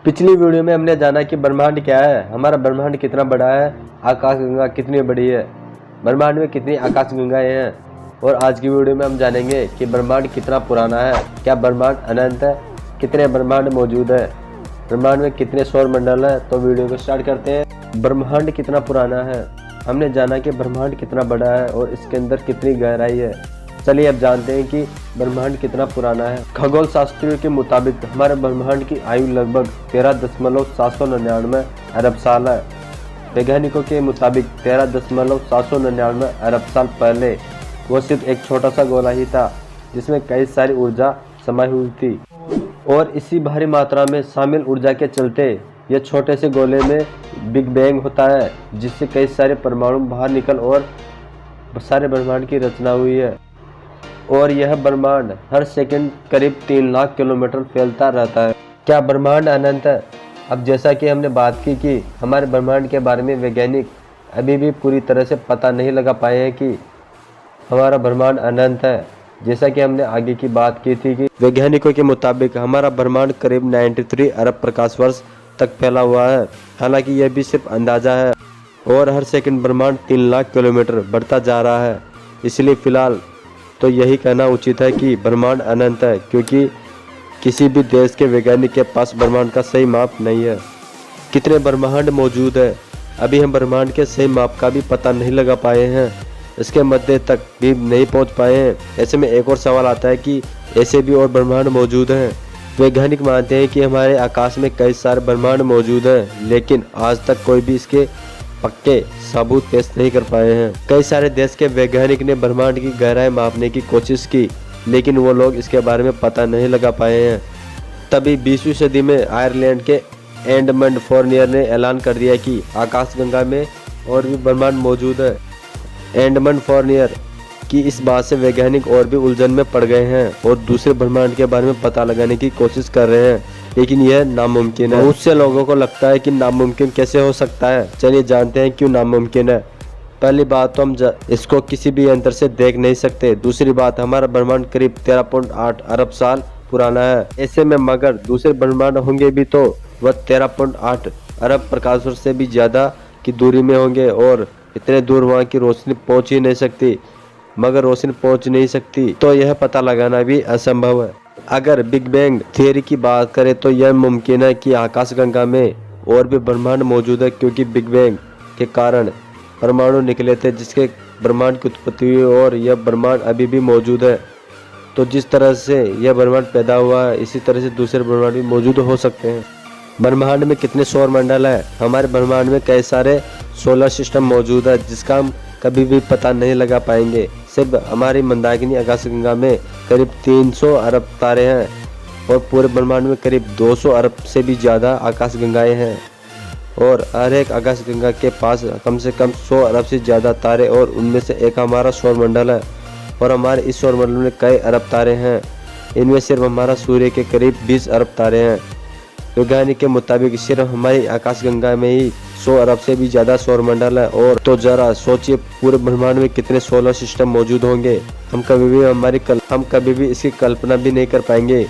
पिछली वीडियो में हमने जाना कि ब्रह्मांड क्या है, हमारा ब्रह्मांड कितना बड़ा है, आकाशगंगा कितनी बड़ी है, ब्रह्मांड में कितनी आकाशगंगाएं हैं। और आज की वीडियो में हम जानेंगे कि ब्रह्मांड कितना पुराना है, क्या ब्रह्मांड अनंत है, कितने ब्रह्मांड मौजूद है, ब्रह्मांड में कितने सौर मंडल है। तो वीडियो को स्टार्ट करते हैं। ब्रह्मांड कितना पुराना है, हमने जाना कि ब्रह्मांड कितना बड़ा है और इसके अंदर कितनी गहराई है। चलिए अब जानते हैं कि ब्रह्मांड कितना पुराना है। खगोल शास्त्रियों के मुताबिक हमारे ब्रह्मांड की आयु लगभग 13.799 अरब साल है। वैज्ञानिकों के मुताबिक 13.799 अरब साल पहले वो सिर्फ एक छोटा सा गोला ही था जिसमें कई सारी ऊर्जा समाई हुई थी, और इसी भारी मात्रा में शामिल ऊर्जा के चलते यह छोटे से गोले में बिग बैंग होता है, जिससे कई सारे परमाणु बाहर निकल और सारे ब्रह्मांड की रचना हुई है। और यह ब्रह्मांड हर सेकंड करीब 3 लाख किलोमीटर फैलता रहता है। क्या ब्रह्मांड अनंत है? अब जैसा कि हमने बात की कि हमारे ब्रह्मांड के बारे में वैज्ञानिक अभी भी पूरी तरह से पता नहीं लगा पाए हैं कि हमारा ब्रह्मांड अनंत है। जैसा कि हमने आगे की बात की थी कि वैज्ञानिकों के मुताबिक हमारा ब्रह्मांड करीब 93 अरब प्रकाश वर्ष तक फैला हुआ है। हालांकि यह भी सिर्फ अंदाजा है और हर सेकंड ब्रह्मांड 3 लाख किलोमीटर बढ़ता जा रहा है। इसलिए फिलहाल तो यही कहना उचित है कि ब्रह्मांड अनंत है, क्योंकि किसी भी देश के वैज्ञानिक के पास ब्रह्मांड का सही माप नहीं है। कितने ब्रह्मांड मौजूद है, अभी हम ब्रह्मांड के सही माप का भी पता नहीं लगा पाए हैं, इसके मध्य तक भी नहीं पहुंच पाए हैं। ऐसे में एक और सवाल आता है कि ऐसे भी और ब्रह्मांड मौजूद हैं। वैज्ञानिक मानते हैं कि हमारे आकाश में कई सारे ब्रह्मांड मौजूद हैं, लेकिन आज तक कोई भी इसके पक्के सबूत पेश नहीं कर पाए हैं। कई सारे देश के वैज्ञानिक ने ब्रह्मांड की गहराई मापने की कोशिश की, लेकिन वो लोग इसके बारे में पता नहीं लगा पाए हैं। तभी 20वीं सदी में आयरलैंड के एडमंड फोर्नियर ने ऐलान कर दिया कि आकाशगंगा में और भी ब्रह्मांड मौजूद है। एडमंड फोर्नियर की इस बात से वैज्ञानिक और भी उलझन में पड़ गए हैं और दूसरे ब्रह्मांड के बारे में पता लगाने की कोशिश कर रहे हैं, लेकिन यह नामुमकिन है। बहुत से लोगों को लगता है कि नामुमकिन कैसे हो सकता है। चलिए जानते हैं क्यों नामुमकिन है। पहली बात तो हम इसको किसी भी यंत्र से देख नहीं सकते। दूसरी बात, हमारा ब्रह्मांड करीब 13.8 अरब साल पुराना है। ऐसे में मगर दूसरे ब्रह्मांड होंगे भी तो वह 13.8 अरब प्रकाश वर्ष से भी ज्यादा की दूरी में होंगे, और इतने दूर वहाँ की रोशनी पहुँच ही नहीं सकती। मगर रोशनी पहुँच नहीं सकती तो यह पता लगाना भी असंभव है। अगर बिग बैंग थियरी की बात करें तो यह मुमकिन है कि आकाशगंगा में और भी ब्रह्मांड मौजूद है, क्योंकि बिग बैंग के कारण परमाणु निकले थे जिसके ब्रह्मांड की उत्पत्ति हुई, और यह ब्रह्मांड अभी भी मौजूद है। तो जिस तरह से यह ब्रह्मांड पैदा हुआ है, इसी तरह से दूसरे ब्रह्मांड भी मौजूद हो सकते हैं। ब्रह्मांड में कितने सौर मंडल है? हमारे ब्रह्मांड में कई सारे सोलर सिस्टम मौजूद है जिसका हम कभी भी पता नहीं लगा पाएंगे। सिर्फ हमारी मंदाकिनी आकाशगंगा में करीब 300 अरब तारे हैं, और पूरे ब्रह्मांड में करीब 200 अरब से भी ज़्यादा आकाशगंगाएं हैं, और हर एक आकाशगंगा के पास कम से कम 100 अरब से ज़्यादा तारे, और उनमें से एक हमारा सौरमंडल है। और हमारे इस सौरमंडल में कई अरब तारे हैं। इनमें सिर्फ हमारा सूर्य के करीब 20 अरब तारे हैं। वैज्ञानिक के मुताबिक सिर्फ हमारी आकाशगंगा में ही 100 अरब से भी ज्यादा सौरमंडल है। और तो जरा सोचिए पूरे ब्रह्मांड में कितने सोलर सिस्टम मौजूद होंगे। हम कभी भी इसकी कल्पना भी नहीं कर पाएंगे।